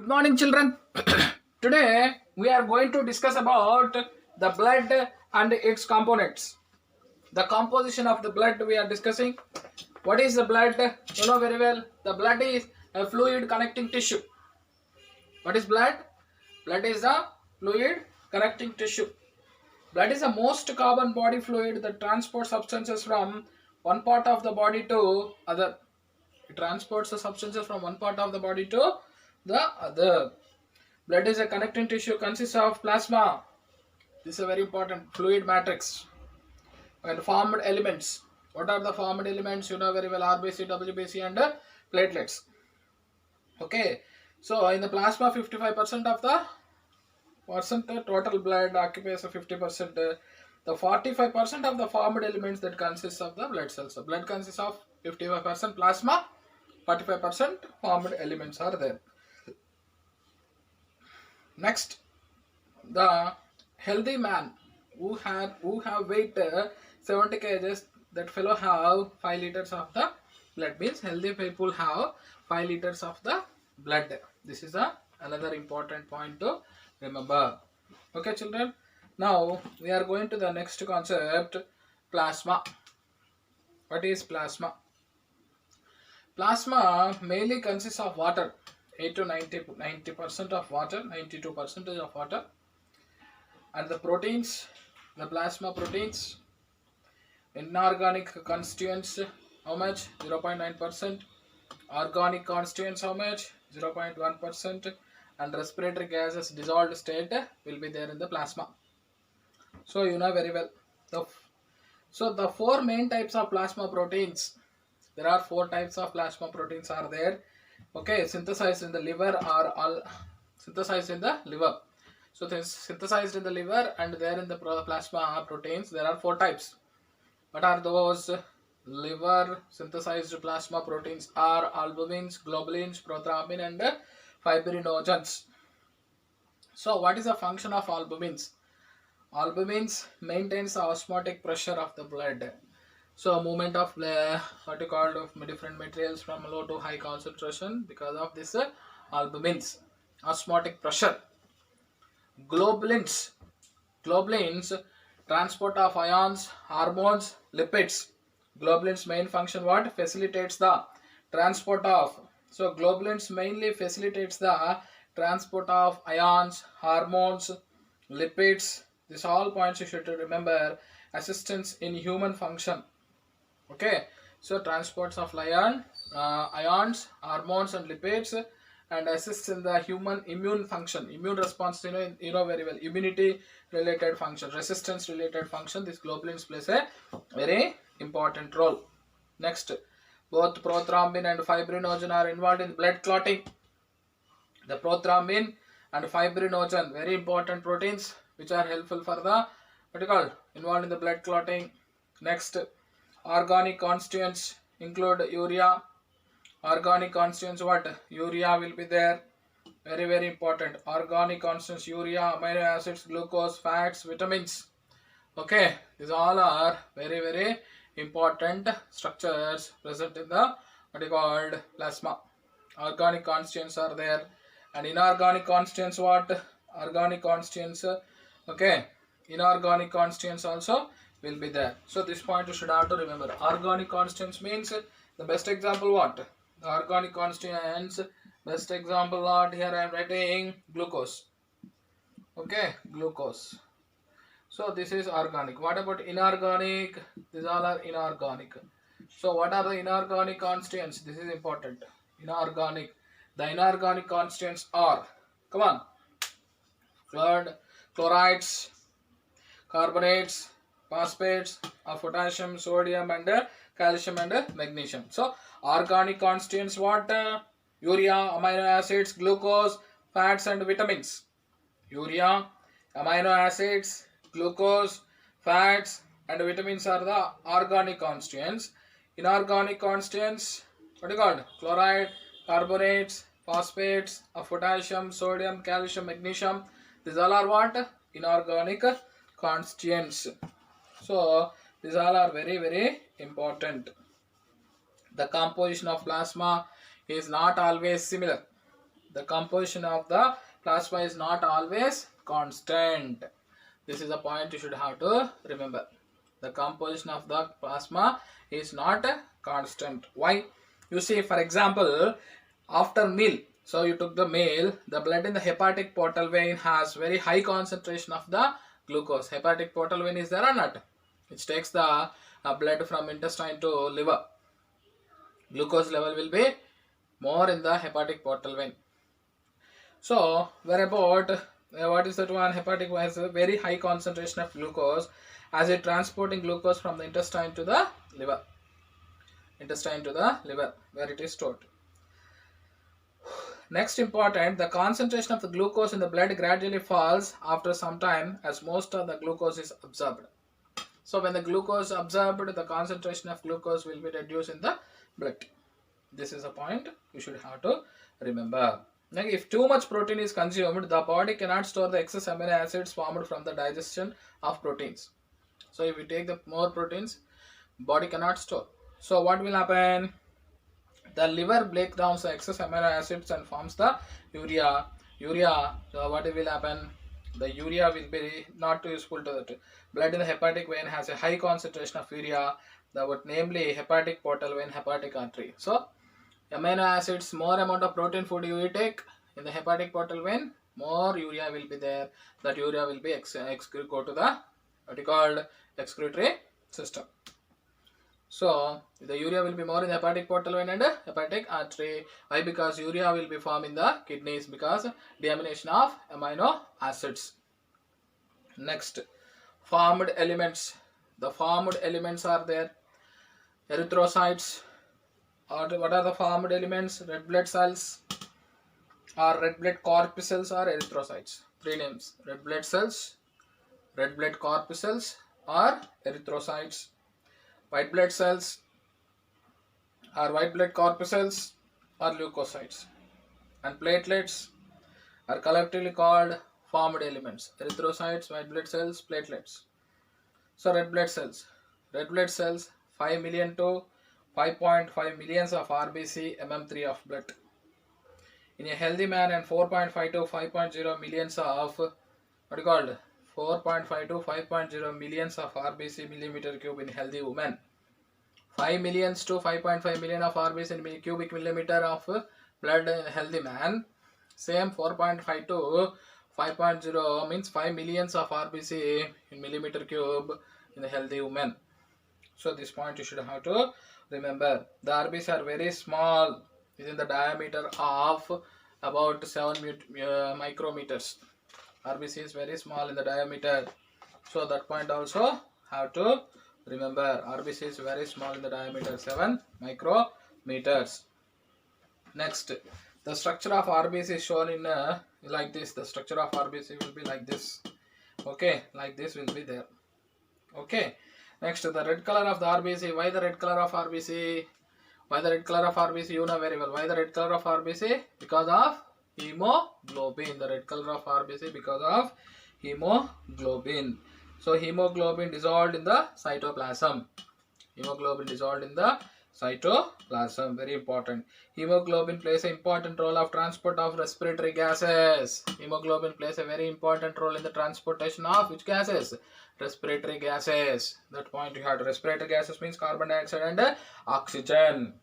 Good morning, children. Today we are going to discuss about the blood and its components. The composition of the blood we are discussing. What is the blood? You know very well. The blood is a fluid connecting tissue. What is blood? Blood is a fluid connecting tissue. Blood is the most common body fluid that transports substances from one part of the body to other. It transports the substances from one part of the body to the other. Blood is a connecting tissue, consists of plasma. This is a very important fluid matrix and formed elements. What are the formed elements? You know very well, RBC, WBC and platelets. Okay, so in the plasma 55% of the total blood occupies 50%. The 45% of the formed elements that consists of the blood cells. So blood consists of 55% plasma, 45% formed elements are there. Next, the healthy man who have weight 70 kgs, that fellow have 5 liters of the blood. Means healthy people have 5 liters of the blood. This is another important point to remember. Okay, children. Now we are going to the next concept, plasma. What is plasma? Plasma mainly consists of water. 8 to 90% of water, 92% of water, and the proteins, the plasma proteins, inorganic constituents, how much? 0.9%, organic constituents, how much? 0.1%, and respiratory gases dissolved state will be there in the plasma. So you know very well. So the four main types of plasma proteins, there are 4 types of plasma proteins are there. Okay, synthesized in the liver or all synthesized in the liver. So this synthesized in the liver and there in the plasma proteins, there are 4 types. What are those? Liver synthesized plasma proteins are albumins, globulins, prothrombin and fibrinogens. So what is the function of albumins? Albumins maintains the osmotic pressure of the blood. So movement of what you called of different materials from low to high concentration because of this albumins, osmotic pressure. Globulins, transport of ions, hormones, lipids. Globulins main function what? Facilitates the transport of. So globulins mainly facilitates the transport of ions, hormones, lipids. This all points you should remember. Assistance in human function. Okay, so transports of ions, hormones and lipids and assists in the human immune function, immune response, you know very well, immunity related function, resistance related function. This globulins plays a very important role. Next, both prothrombin and fibrinogen are involved in blood clotting. The prothrombin and fibrinogen, very important proteins which are helpful for the what you call involved in the blood clotting. Next, organic constituents include urea. Organic constituents what? Urea will be there. Very important. Organic constituents urea, amino acids, glucose, fats, vitamins. Okay, these all are very important structures present in the what is called plasma. Organic constituents are there, and inorganic constituents what? Organic constituents. Okay, inorganic constituents also will be there. So this point you should have to remember. Organic constituents means the best example what? The organic constituents, best example what? Here I am writing glucose. Okay, glucose. So this is organic. What about inorganic? These all are inorganic. So what are the inorganic constituents? This is important. Inorganic. The inorganic constituents are, come on, chlorides, carbonates, phosphates of potassium, sodium and calcium and magnesium. So organic constituents what? Urea, amino acids, glucose, fats and vitamins. Urea, amino acids, glucose, fats and vitamins are the organic constituents. Inorganic constituents, what is called? Chloride, carbonates, phosphates of potassium, sodium, calcium, magnesium. These all are what? Inorganic constituents. So these all are very important. The composition of plasma is not always similar. The composition of the plasma is not always constant. This is a point you should have to remember. The composition of the plasma is not constant. Why? You see, for example, after meal, so you took the meal, the blood in the hepatic portal vein has very high concentration of the glucose. Hepatic portal vein is there or not? It takes the blood from intestine to liver. Glucose level will be more in the hepatic portal vein. So, where about what is that one? Hepatic has a very high concentration of glucose as it transporting glucose from the intestine to the liver. Intestine to the liver where it is stored. Next important, the concentration of the glucose in the blood gradually falls after some time as most of the glucose is absorbed. So when the glucose absorbed, the concentration of glucose will be reduced in the blood. This is a point you should have to remember. Now, if too much protein is consumed, the body cannot store the excess amino acids formed from the digestion of proteins. So if we take the more proteins, body cannot store. So what will happen? The liver breaks down the excess amino acids and forms the urea. So what will happen? The urea will be not useful to the blood in the hepatic vein has a high concentration of urea, namely hepatic portal vein, hepatic artery. So amino acids, more amount of protein food you take in the hepatic portal vein, more urea will be there. That urea will be go to the what you called excretory system. So the urea will be more in the hepatic portal vein and hepatic artery. Why? Because urea will be formed in the kidneys because deamination of amino acids. Next, formed elements. The formed elements are there. Erythrocytes. Or what are the formed elements? Red blood cells or red blood corpuscles or erythrocytes. Three names: red blood cells, red blood corpuscles or erythrocytes. White blood cells or white blood corpuscles or leukocytes, and platelets are collectively called formed elements: erythrocytes, white blood cells, platelets. So red blood cells 5 million to 5.5 millions of RBC mm3 of blood in a healthy man, and 4.5 to 5.0 millions of what you called 4.5 to 5.0 millions of RBC millimeter cube in healthy women. 5 millions to 5.5 million of RBC in cubic millimeter of blood in healthy man. Same 4.5 to 5.0 means 5 millions of RBC in millimeter cube in the healthy woman. So this point you should have to remember. The RBC are very small, within the diameter of about 7 micrometers. RBC is very small in the diameter. So that point also have to remember. RBC is very small in the diameter, 7 micrometers. Next, the structure of RBC is shown in like this. The structure of RBC will be like this. Okay, like this will be there. Okay. Next, the red color of the RBC. Why the red color of RBC? Why the red color of RBC? You know very well. Why the red color of RBC? Because of hemoglobin. The red color of RBC because of hemoglobin. So hemoglobin dissolved in the cytoplasm. Hemoglobin dissolved in the cytoplasm. Very important. Hemoglobin plays an important role of transport of respiratory gases. Hemoglobin plays a very important role in the transportation of which gases? Respiratory gases. That point you have to. Respiratory gases means carbon dioxide and oxygen.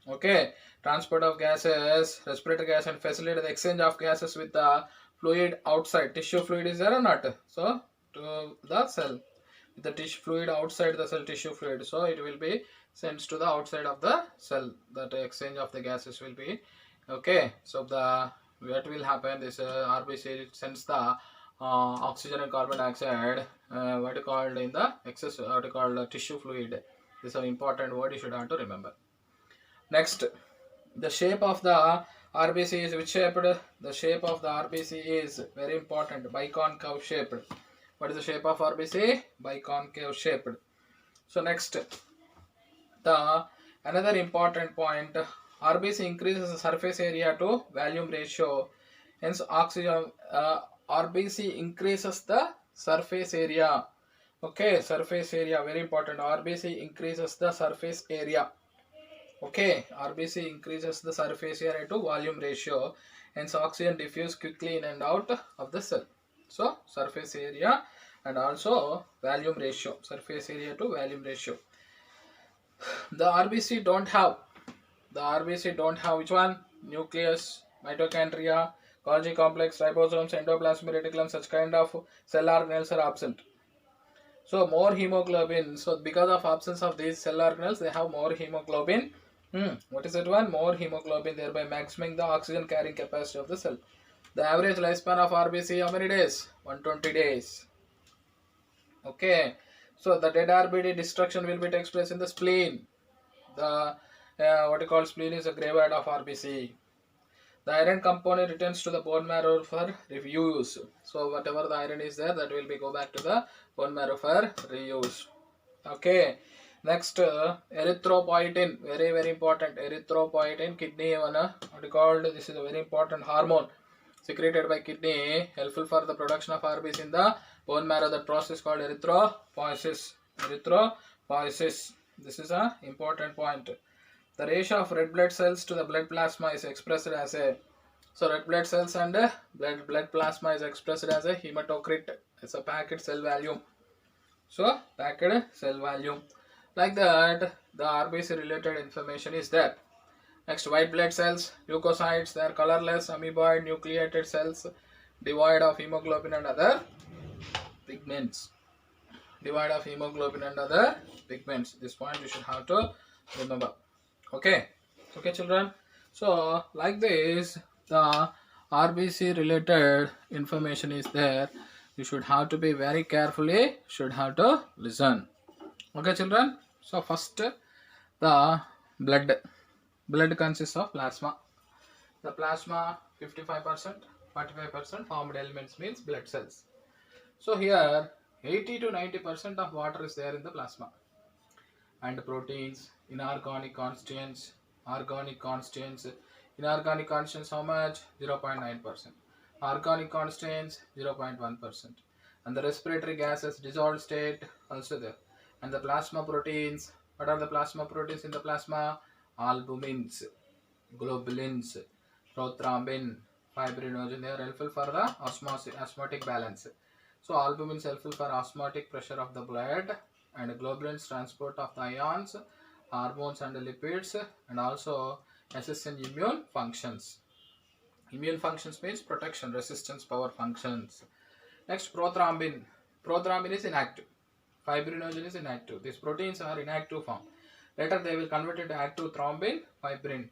Okay. Transport of gases, respiratory gas, and facilitate the exchange of gases with the fluid outside. Tissue fluid is there or not? So to the cell. With the tissue fluid outside the cell, tissue fluid. So it will be sent to the outside of the cell. That exchange of the gases will be okay. So the what will happen? This RBC sends the oxygen and carbon dioxide what you called in the excess what you called tissue fluid. This is an important word you should have to remember. Next, the shape of the RBC is which shaped? The shape of the RBC is very important, biconcave shaped. What is the shape of RBC? Biconcave shaped. So next, the another important point, RBC increases the surface area to volume ratio. Hence, oxygen RBC increases the surface area. Okay, surface area very important. RBC increases the surface area. Okay, RBC increases the surface area to volume ratio. hence oxygen diffuse quickly in and out of the cell. So surface area and also volume ratio, surface area to volume ratio. The RBC don't have, which one? Nucleus, mitochondria, Golgi complex, ribosomes, endoplasmic reticulum, such kind of cell organelles are absent. So more hemoglobin. So because of absence of these cell organelles, they have more hemoglobin. What is that one? More hemoglobin, thereby maximizing the oxygen carrying capacity of the cell. The average lifespan of RBC, how many days? 120 days. Okay. So the dead RBD destruction will be takes place in the spleen. The what you call spleen is a graveyard of RBC. The iron component returns to the bone marrow for reuse. So whatever the iron is there, that will be go back to the bone marrow for reuse. Okay. Next, erythropoietin, very important. Erythropoietin, kidney one, what you called? This is a very important hormone secreted by kidney, helpful for the production of RBC in the bone marrow. That process called erythropoiesis. Erythropoiesis. This is a important point. The ratio of red blood cells to the blood plasma is expressed as a, so red blood cells and blood plasma is expressed as a hematocrit. It's a packed cell volume. So packed cell volume. Like that, the RBC related information is there. Next, white blood cells, leukocytes, they are colorless, amoeboid, nucleated cells, devoid of hemoglobin and other pigments. Devoid of hemoglobin and other pigments. This point you should have to remember. Okay, children. So like this, the RBC related information is there. You should have to be very carefully, should have to listen. Okay, children. So first, the blood consists of plasma. The plasma 55%, 45% formed elements means blood cells. So here 80 to 90% of water is there in the plasma. And proteins, inorganic constituents, inorganic constituents how much? 0.9%. Organic constituents 0.1%. And the respiratory gases dissolved state also there. And the plasma proteins, what are the plasma proteins in the plasma? Albumins, globulins, prothrombin, fibrinogen. They are helpful for the osmotic balance. So albumin is helpful for osmotic pressure of the blood, and globulins transport of the ions, hormones and lipids, and also assist in immune functions. Immune functions means protection, resistance, power functions. Next, prothrombin. Prothrombin is inactive. Fibrinogen is inactive. These proteins are inactive form. Later they will convert into active thrombin, fibrin.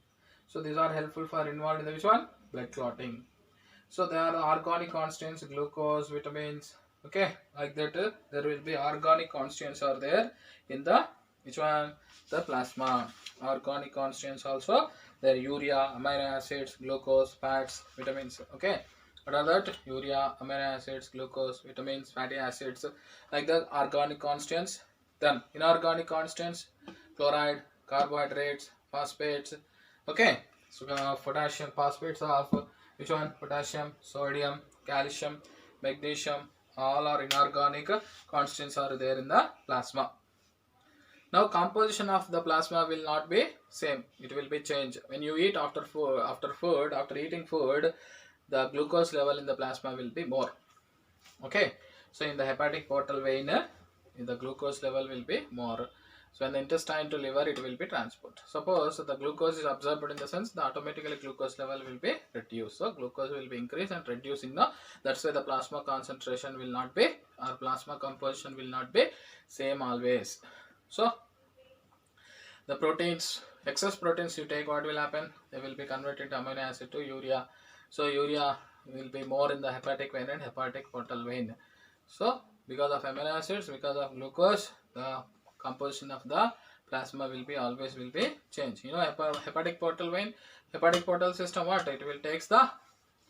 So these are helpful for involved in the which one? Blood clotting. So there are organic constituents, glucose, vitamins. Okay, like that there will be organic constituents are there in the which one? The plasma. Organic constituents also there, urea, amino acids, glucose, fats, vitamins. Okay, what are that? Urea, amino acids, glucose, vitamins, fatty acids, like that organic constituents. Then inorganic constituents, chloride, carbohydrates, phosphates. Okay, so potassium, phosphates of which one? Potassium, sodium, calcium, magnesium, all are inorganic constituents are there in the plasma. Now composition of the plasma will not be same, it will be changed. When you eat after eating food, the glucose level in the plasma will be more. Okay, so in the hepatic portal vein, the glucose level will be more. So in the intestine to liver, it will be transport. Suppose the glucose is absorbed in the sense, the automatically glucose level will be reduced. So glucose will be increased and reducing the, that's why the plasma concentration will not be, or plasma composition will not be same always. So the proteins, excess proteins you take, what will happen? They will be converted to amino acid to urea. So urea will be more in the hepatic vein and hepatic portal vein. So because of amino acids, because of glucose, the composition of the plasma will be always will be changed. You know, hepatic portal vein, hepatic portal system, what it will takes the,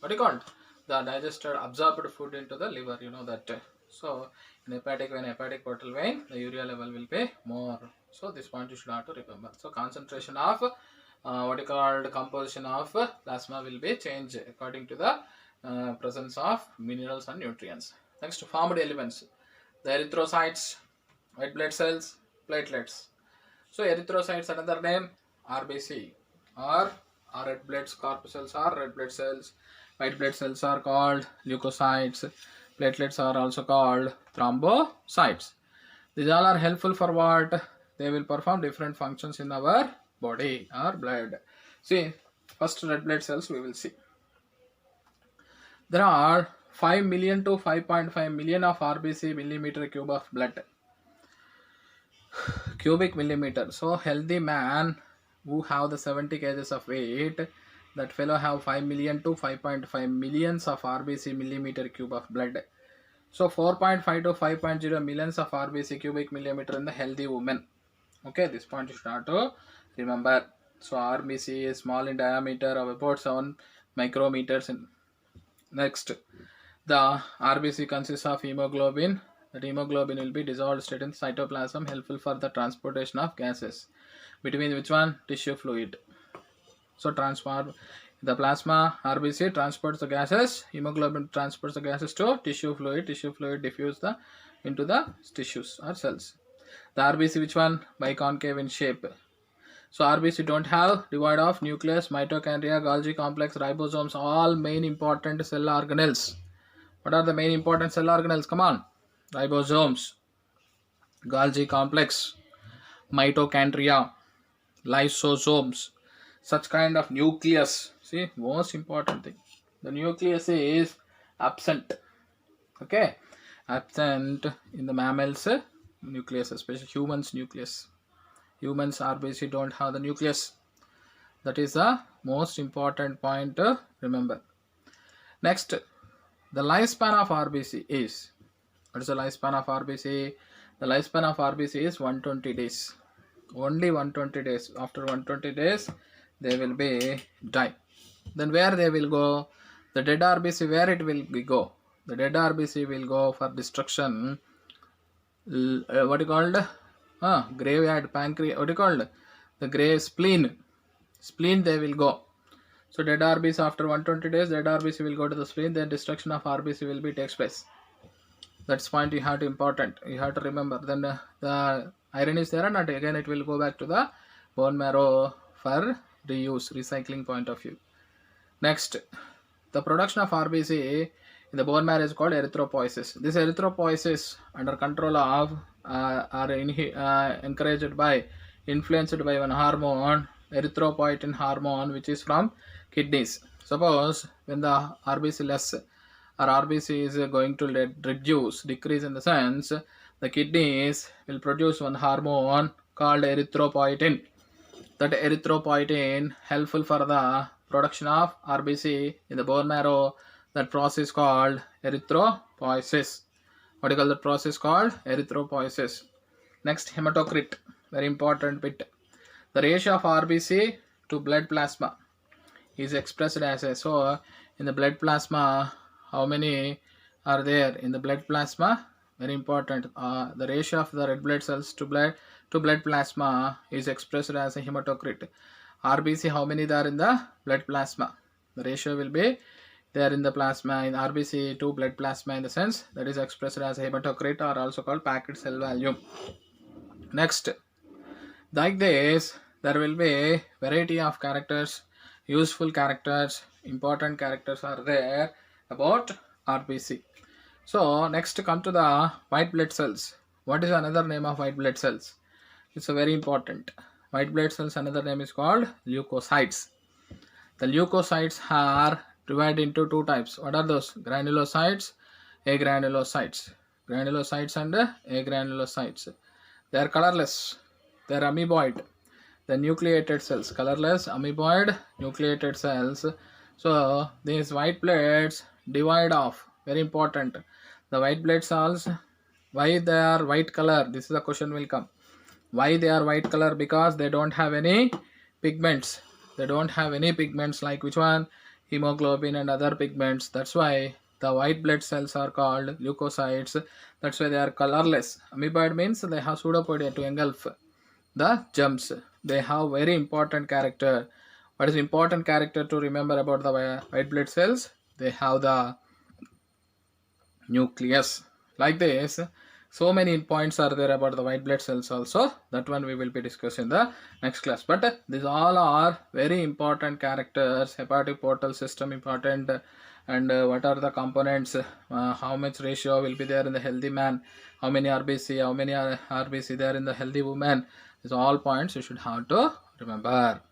what you call, the digested absorbed food into the liver, you know that. So in hepatic vein, hepatic portal vein, the urea level will be more. So this point you should have to remember. So concentration of what you called composition of plasma will be changed according to the presence of minerals and nutrients. Next, formed elements, the erythrocytes, white blood cells, platelets. So erythrocytes, another name RBC or Our red blood corpuscles are red blood cells. White blood cells are called leukocytes. Platelets are also called thrombocytes. These all are helpful for what? They will perform different functions in our body or blood. See, first red blood cells we will see. There are 5 million to 5.5 million of RBC millimeter cube of blood. Cubic millimeter. So healthy man who have the 70 kgs of weight, that fellow have 5 million to 5.5 millions of RBC millimeter cube of blood. So 4.5 to 5.0 millions of RBC cubic millimeter in the healthy woman. Okay, this point you should have to remember. So RBC is small in diameter of about 7 micrometers. Next, the RBC consists of hemoglobin. That hemoglobin will be dissolved state in cytoplasm, helpful for the transportation of gases. Between which one? Tissue fluid. So transport the plasma RBC transports the gases, hemoglobin transports the gases to tissue fluid diffuse into the tissues or cells. The RBC which one? Biconcave in shape. So RBC don't have devoid of nucleus, mitochondria, Golgi complex, ribosomes, all main important cell organelles. What are the main important cell organelles? Come on. Ribosomes, Golgi complex, mitochondria, lysosomes, such kind of nucleus. See, most important thing. The nucleus is absent. Okay. Absent in the mammals nucleus, especially humans nucleus. Humans RBC don't have the nucleus. That is the most important point to remember. Next, the lifespan of RBC is, what is the lifespan of RBC? The lifespan of RBC is 120 days. Only 120 days. After 120 days, they will be die. Then where they will go? The dead RBC, where it will go? The dead RBC will go for destruction. What you called? Graveyard, pancreas. What you called? The grave spleen. Spleen they will go. So dead RBC after 120 days, dead RBC will go to the spleen. Then destruction of RBC will be takes place. That's point you have to important. You have to remember. Then the iron is there, and again it will go back to the bone marrow for reuse, recycling point of view. Next, the production of RBC in the bone marrow is called erythropoiesis. This erythropoiesis under control of are encouraged by, influenced by one hormone, erythropoietin hormone, which is from kidneys. Suppose when the RBC less or RBC is going to decrease in the sense, the kidneys will produce one hormone called erythropoietin. That erythropoietin helpful for the production of RBC in the bone marrow. That process called erythropoiesis. What do you call that process called? Erythropoiesis. Next, hematocrit, very important bit. The ratio of RBC to blood plasma is expressed as a, so in the blood plasma, how many are there in the blood plasma? Very important. The ratio of the red blood cells to blood plasma is expressed as a hematocrit. RBC, how many there in the blood plasma? The ratio will be there in the plasma in RBC to blood plasma, in the sense that is expressed as a hematocrit, or also called packed cell volume. Next, like this, there will be variety of characters, useful characters, important characters are there about RBC. So next, come to the white blood cells. What is another name of white blood cells? It's a very important. White blood cells, another name is called leukocytes. The leukocytes are divided into two types. What are those? Granulocytes, agranulocytes. Granulocytes and agranulocytes. They are colorless. They are amoeboid. The nucleated cells, colorless, amoeboid, nucleated cells. So these white bloods divide off. Very important. The white blood cells, why they are white color? This is the question will come. Why they are white color? Because they don't have any pigments. They don't have any pigments, like which one? Hemoglobin and other pigments. That's why the white blood cells are called leukocytes. That's why they are colorless. Amoeboid means they have pseudopodia to engulf the germs. They have very important character. What is important character to remember about the white blood cells? They have the nucleus. Like this, so many points are there about the white blood cells also. That one we will be discussing in the next class. But these all are very important characters. Hepatic portal system important, and what are the components, how much ratio will be there in the healthy man, how many RBC, how many RBC there in the healthy woman. These all points you should have to remember.